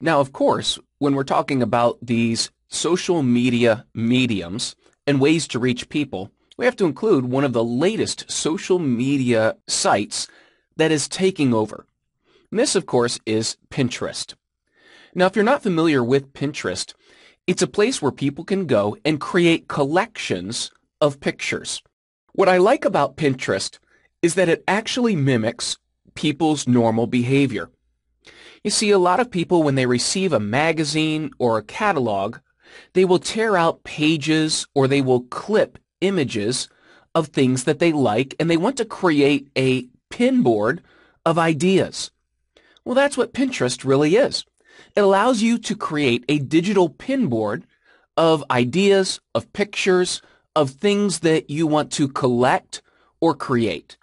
Now, of course, when we're talking about these social media mediums and ways to reach people, we have to include one of the latest social media sites that is taking over. And this, of course, is Pinterest. Now, if you're not familiar with Pinterest, it's a place where people can go and create collections of pictures. What I like about Pinterest is that it actually mimics people's normal behavior. You see, a lot of people, when they receive a magazine or a catalog, they will tear out pages or they will clip images of things that they like, and they want to create a pinboard of ideas. Well, that's what Pinterest really is. It allows you to create a digital pinboard of ideas, of pictures, of things that you want to collect or create.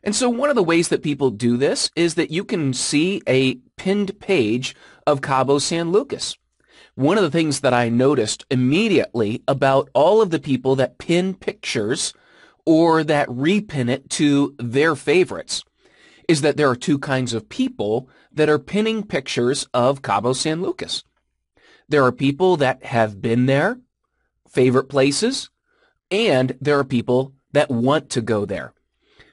And so one of the ways that people do this is that you can see a pinned page of Cabo San Lucas. One of the things that I noticed immediately about all of the people that pin pictures or that repin it to their favorites is that there are two kinds of people that are pinning pictures of Cabo San Lucas. There are people that have been there, favorite places, and there are people that want to go there.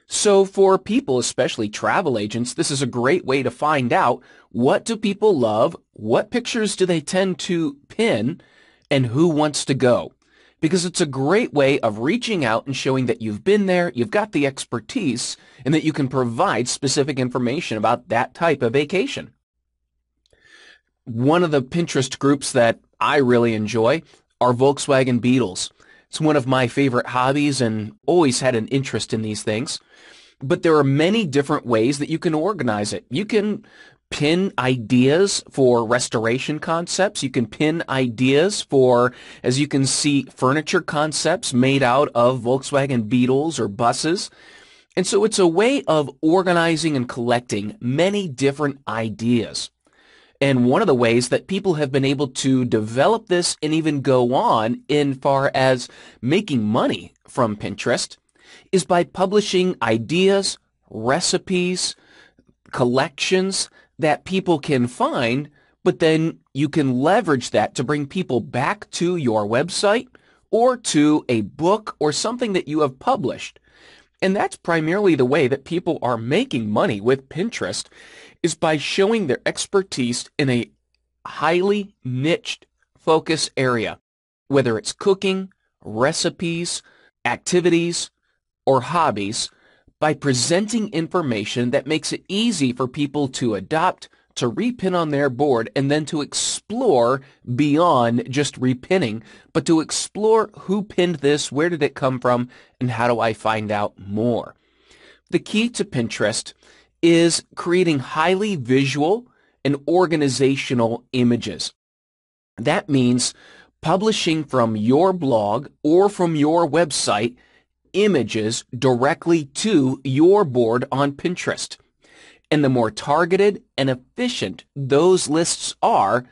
So for people, especially travel agents, this is a great way to find out what do people love, what pictures do they tend to pin, and who wants to go. Because it's a great way of reaching out and showing that you've been there, you've got the expertise, and that you can provide specific information about that type of vacation. One of the Pinterest groups that I really enjoy are Volkswagen Beetles. It's one of my favorite hobbies and always had an interest in these things. But there are many different ways that you can organize it. You can pin ideas for restoration concepts. You can pin ideas for, as you can see, furniture concepts made out of Volkswagen Beetles or buses. And so it's a way of organizing and collecting many different ideas. And one of the ways that people have been able to develop this and even go on in far as making money from Pinterest is by publishing ideas, recipes, collections that people can find, but then you can leverage that to bring people back to your website or to a book or something that you have published. And that's primarily the way that people are making money with Pinterest, is by showing their expertise in a highly niched focus area, whether it's cooking, recipes, activities, or hobbies, by presenting information that makes it easy for people to adopt, to repin on their board, and then to explore beyond just repinning, but to explore who pinned this, where did it come from, and how do I find out more. The key to Pinterest is creating highly visual and organizational images. That means publishing from your blog or from your website images directly to your board on Pinterest. And the more targeted and efficient those lists are,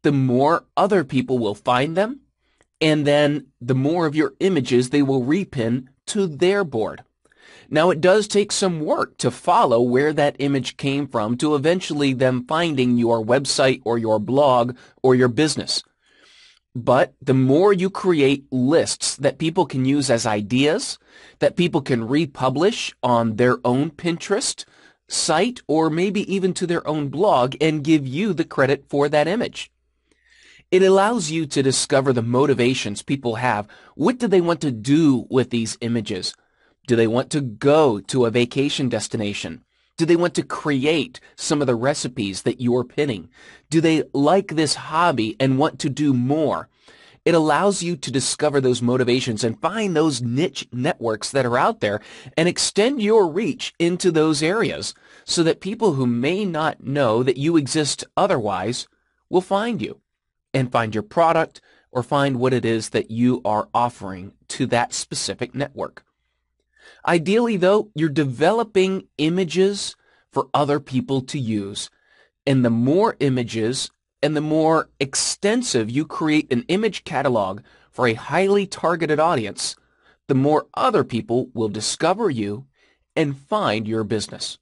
the more other people will find them, and then the more of your images they will repin to their board. Now, it does take some work to follow where that image came from to eventually them finding your website or your blog or your business. But the more you create lists that people can use as ideas, that people can republish on their own Pinterest site or maybe even to their own blog and give you the credit for that image. It allows you to discover the motivations people have. What do they want to do with these images? Do they want to go to a vacation destination? Do they want to create some of the recipes that you're pinning? Do they like this hobby and want to do more? It allows you to discover those motivations and find those niche networks that are out there and extend your reach into those areas so that people who may not know that you exist otherwise will find you and find your product or find what it is that you are offering to that specific network. Ideally, though, you're developing images for other people to use. And the more images and the more extensive you create an image catalog for a highly targeted audience, the more other people will discover you and find your business.